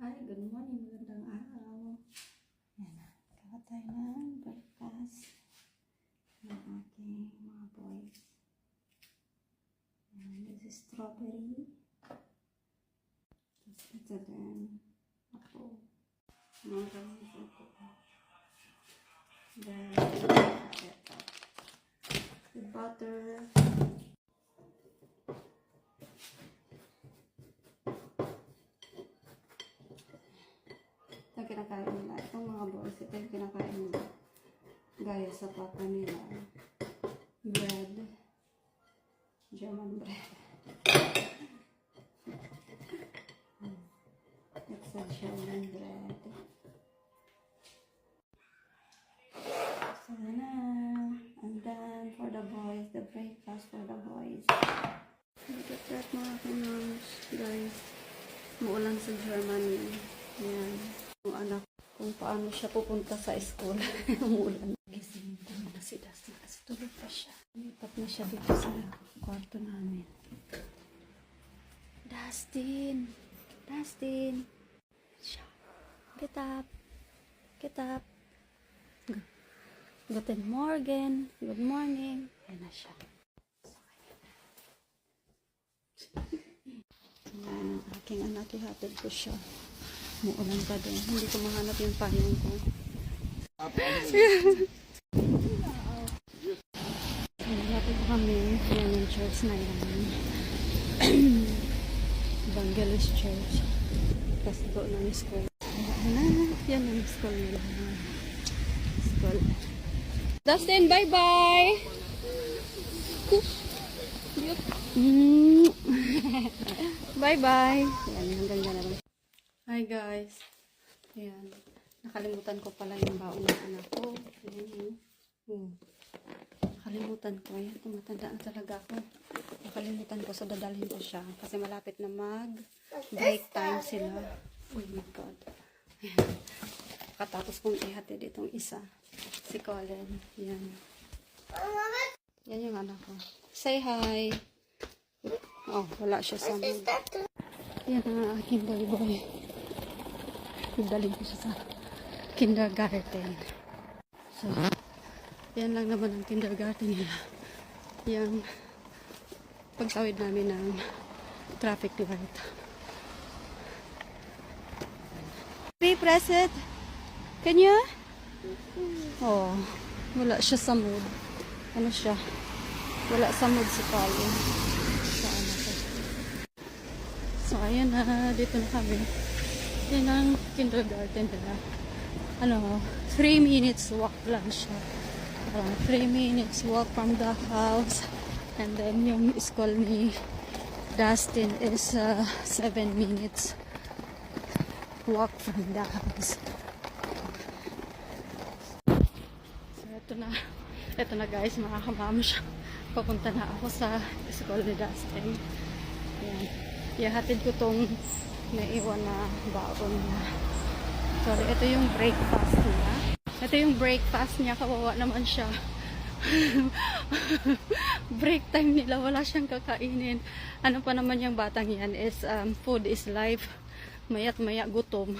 Hi, good morning. Magandang araw. Yan na. Gawa tayo ng breakfast ng aking mga boys. And this is strawberry. Ito din. Ako. Maraming ito. Then, ito. The butter. Ito kinakain nila. Itong mga boys, ito yung kinakain nila. Gaya sa papa nila. Bread. German bread. It's a German bread. So na. And then for the boys, the breakfast for the boys. Look at that mga kinons, guys. Muulan sa Germany. Yan. Yung anak, kung paano siya pupunta sa school. Umulan. Gising ko na si Dustin kasi tulog pa siya. Lipat na siya dito sa kwarto namin. Dustin! Dustin! Get up! Get up! Guten Morgen! Good morning! Ayan na siya. Ayan ang aking anak. Ihatid ko siya. Muulan pa din. Hindi ko mahanap yung payong ko. Malapit ko kami. Yan yung church na yan. Evangelist Church. Tapos ito ng school. Yan ang school nila. School. Dustin, bye-bye! Bye-bye! Yan, hanggang dyan na lang. Hi guys. Ayan. Nakalimutan ko pala yung baon ng anak ko. Ayan. Nakalimutan ko. Ayan. Tumatanda na talaga ako. Nakalimutan ko. So dadalhin ko siya. Kasi malapit na mag-break time sila. Oh my God. Ayan. Katapos kong ihatid itong isa. Si Colin. Ayan. Yan yung anak ko. Say hi. Oh, wala siya sa mood. Yan ang aking boy. Daling ko siya sa kindergarten. So, yan lang naman ang kindergarten nila. Yung pagtawid namin ng traffic light. Press it. Can you? Oh, wala siya sa mood. Ano siya? Wala sa mood si Colin. So, ayan na. Dito na kami. Yan ang kindergarten nila. 3 minutes walk lang siya. 3 minutes walk from the house. And then yung school ni Dustin is 7 minutes walk from the house. So ito na. Ito na guys, makakamam siya. Papunta na ako sa school ni Dustin. Yan. Ihatid ko tong naiwan na baon niya. Sorry, ito yung breakfast niya. Ito yung breakfast niya. Kawawa naman siya. Break time nila. Wala siyang kakainin. Ano pa naman yung batang yan is food is life. Maya't maya gutom.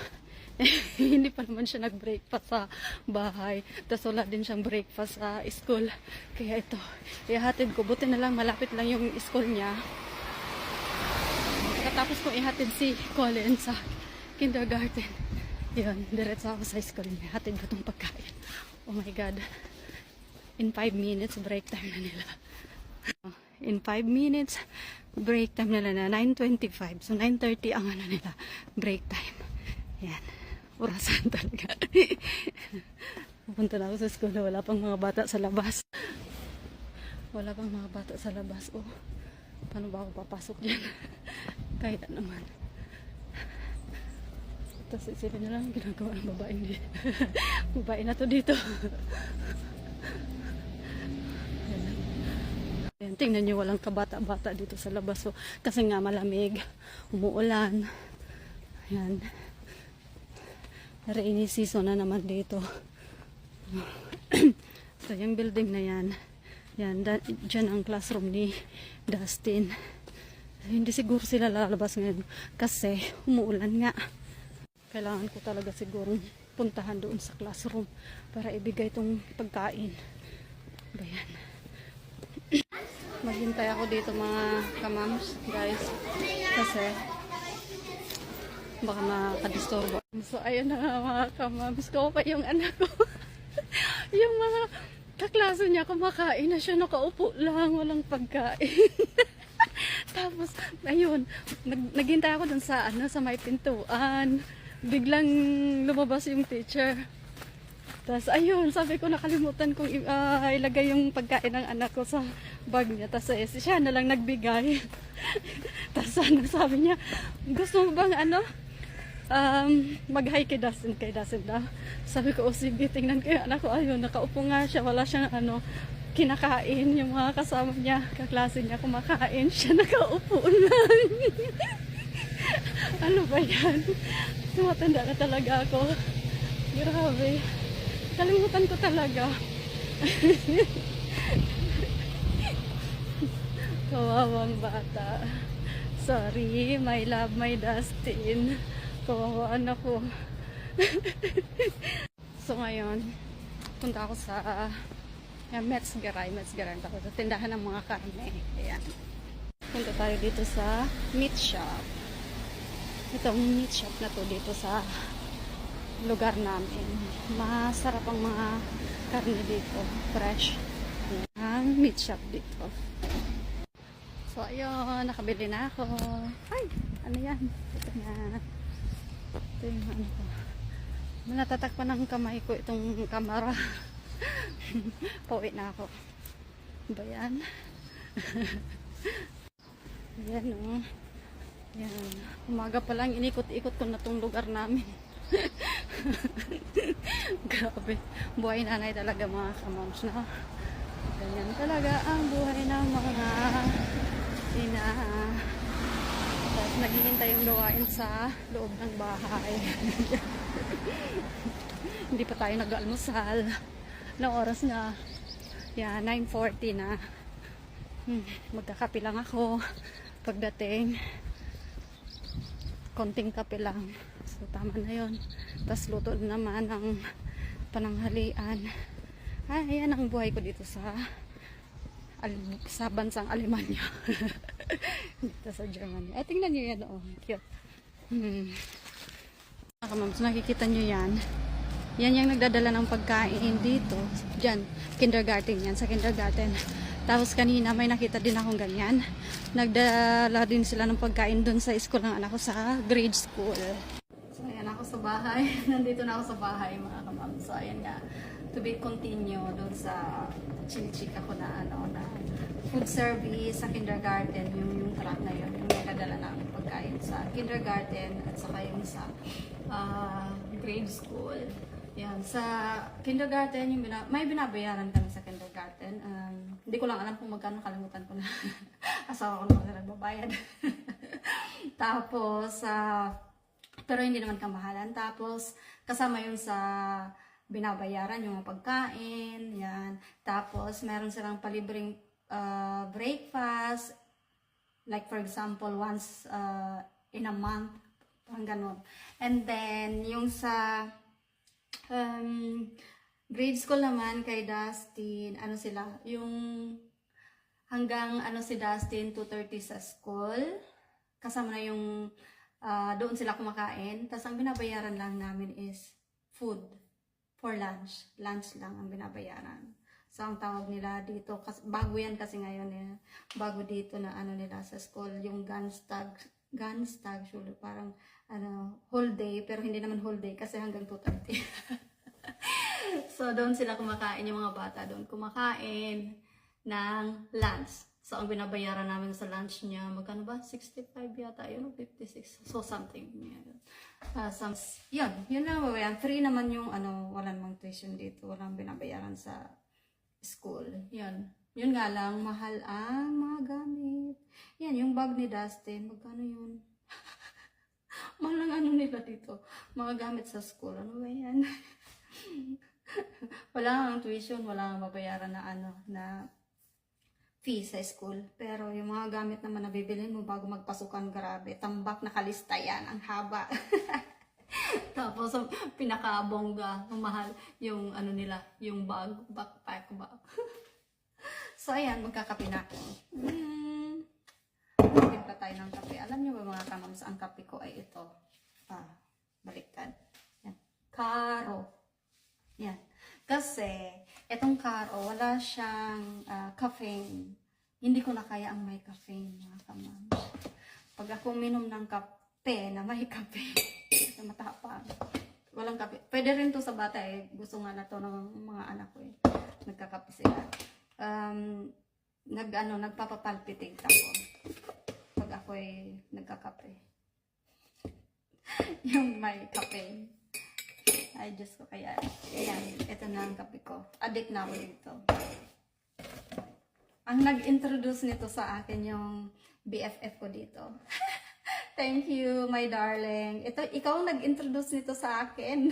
Hindi pa naman siya nag-breakfast sa bahay. Tapos wala din siyang breakfast sa school. Kaya ito, ihatid ko. Buti na lang, malapit lang yung school niya. Katapos ko ihatid si Colin sa kindergarten. Yun, diretso ako sa school niya. Hatid ko itong pagkain. Oh my God. In 5 minutes, break time na nila. In 5 minutes, break time nila na 9:25. So 9:30 ang ano nila, break time. Yan. Orasan talaga. Pupunta na ako sa school. Wala pang mga bata sa labas. Wala pang mga bata sa labas. Oh, paano ba ako papasok dyan? Kaya naman. Tapos isipin na lang ginagawa ng babae dito. Babae na to dito. Ayan, tingnan nyo, walang kabata-bata dito sa labas. So, kasi nga malamig, umuulan. Ayan. Rainy season na naman dito. So, yung building na yan. Yan, dyan ang classroom ni Dustin. Hindi siguro sila lalabas ngayon kasi umuulan nga. Kailangan ko talaga siguro puntahan doon sa classroom para ibigay itong pagkain. Bayan. Maghintay ako dito mga kamams, guys. Kasi baka makadisturbo. So, ayun na nga mga kamams. Ko pa yung anak ko. Yung mga kaklase niya kumakain na siya. Nakaupo lang. Walang pagkain. Tapos, ayun. Naghintay ako dun sa, sa may pintuan. Biglang lumabas yung teacher. Tapos, ayun, sabi ko nakalimutan kong ilagay yung pagkain ng anak ko sa bag niya. Tapos, siya na lang nagbigay. Tapos, sabi niya, gusto mo bang mag-hi kay Dustin daw. Sabi ko, sige, tingnan ko yung anak ko. Ayun, nakaupo nga siya. Wala siyang kinakain. Yung mga kasama niya, kaklase niya kumakain. Siya nakaupo lang. Ano ba yan? Tumatanda na talaga ako. Grabe. Kalimutan ko talaga. Kawawang bata. Sorry, my love, my Dustin. Kawawaan ako. So ngayon, punta ako sa Metzgeray. Tapos tindahan ng mga karne. Ayan. Punta tayo dito sa meat shop. Itong meat shop na to dito sa lugar namin. Masarap ang mga karne dito. Fresh. Ang meat shop dito. So, ayun. Nakabili na ako. Ay! Ano yan? Ito na. Ito yung ano ko. Natatakpan ng kamay ko itong kamera. Pauwi na ako. Ba yan? Ayan o. Ayan. Umaga pa lang inikot-ikot ko na itong lugar namin. Grabe. Buhay nanay talaga mga kamams na. Ganyan talaga ang buhay ng mga ina. Tapos naghihintay yung gawain sa loob ng bahay. Hindi pa tayo nag-almusal. Anong oras na? Yan, 9:40 na. Magkakape lang ako. Pagdating, konting kape lang. So, tama na yun. Tapos luto naman ang pananghalian. Ay, ayan ang buhay ko dito sa bansang Alemanya. Dito sa Germany. Ay, tingnan nyo yan. Oh, cute. Kamams, nakikita nyo yan. Yan yung nagdadala ng pagkain dito. Diyan, kindergarten yan. Sa kindergarten. Tapos kanina may nakita din akong ganyan. Nagdala din sila ng pagkain dun sa school ng anak ko sa grade school. So, ayan ako sa bahay. Nandito na ako sa bahay, mga kamam. So, ayan nga. To be continue dun sa chinichika ko na na food service sa kindergarten. Yung truck na yun. Yung nagdadala ng pagkain sa kindergarten at saka yung sa grade school. Yan, sa kindergarten, may binabayaran kami sa kindergarten. Hindi ko lang alam kung magkano, kalimutan ko na. Asawa ko naman na nagbabayad. Tapos, pero hindi naman kamahalan. Tapos, kasama yun sa binabayaran, yung mga pagkain, yan. Tapos, meron silang palibreng breakfast. Like, for example, once in a month. Parang ganun. And then, yung sa grade school naman kay Dustin, sila, yung hanggang si Dustin 2:30 sa school, kasama na yung doon sila kumakain. Tapos ang binabayaran lang namin is food for lunch. Lunch lang ang binabayaran. So ang tawag nila dito, bago yan kasi ngayon bago dito na nila sa school, yung Ganstag, parang whole day, pero hindi naman whole day kasi hanggang 2:30. So, doon sila kumakain, yung mga bata doon kumakain ng lunch. So, ang binabayaran namin sa lunch niya, magkano ba? 65 yata, yun, 56. So, something. Yun lang babayaran. Free naman yung, wala namang tuition dito. Walang binabayaran sa school. Yun nga lang, mahal ang mga gamit. Yan, yung bag ni Dustin, magkano yun? Mahal ang nila dito. Mga gamit sa school. Ano ba yan? Wala ang tuition, wala ang mabayaran na fee sa school. Pero yung mga gamit naman na bibilhin mo bago magpasukan, grabe. Tambak, nakalista yan. Ang haba. Tapos, ang pinakabongga, ang mahal, yung ano nila, yung backpack. So, ayan, magkakape na ako. Timpla tayo ng kape. Alam niyo ba mga kamams, ang kape ko ay ito. Baliktad. Yan. Karo. Yan. Kasi, itong karo, wala siyang caffeine. Hindi ko na kaya ang may caffeine, mga kamams. Pag ako minom ng kape na may kape, kasi matapang. Walang kape. Pwede rin to sa bata eh. Gusto nga na to ng mga anak ko eh. Nagkakape sila. Nagpapapalpitate ako. Pag ako eh nagkakape. Yung may kape. Ay, Diyos ko kaya. Ayan, ito na ang kape ko. Addict na ako dito. Ang nag-introduce nito sa akin yung BFF ko dito. Thank you, my darling. Ikaw ang nag-introduce nito sa akin.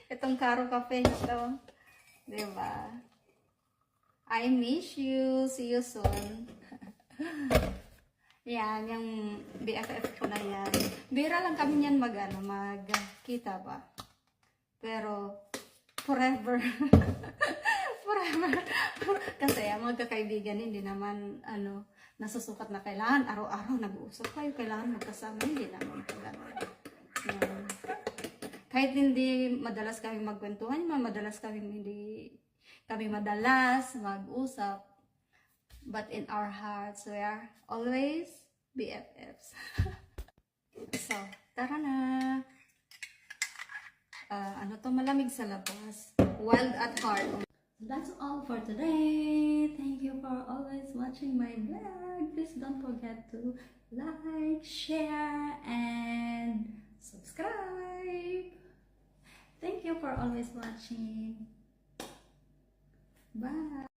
Itong Karo Cafe nito. Diba? I miss you. See you soon. Yan, yung BFF ko na yan. Bira lang kami yan magkita ba? Pero, forever. Forever. Kasi ang mga kakaibigan, hindi naman, nasusukat na kailangan. Araw-araw nag-uusap kayo. Kailangan magkasama. Hindi naman gano'n. Kahit hindi madalas kami magkwentuhan, madalas kami hindi kami madalas mag-usap. But in our hearts, we are always BFFs. So, tara na. Malamig sa labas. Wild at heart. That's all for today. Thank you for always watching my vlog. Please don't forget to like, share, and subscribe. Thank you for always watching.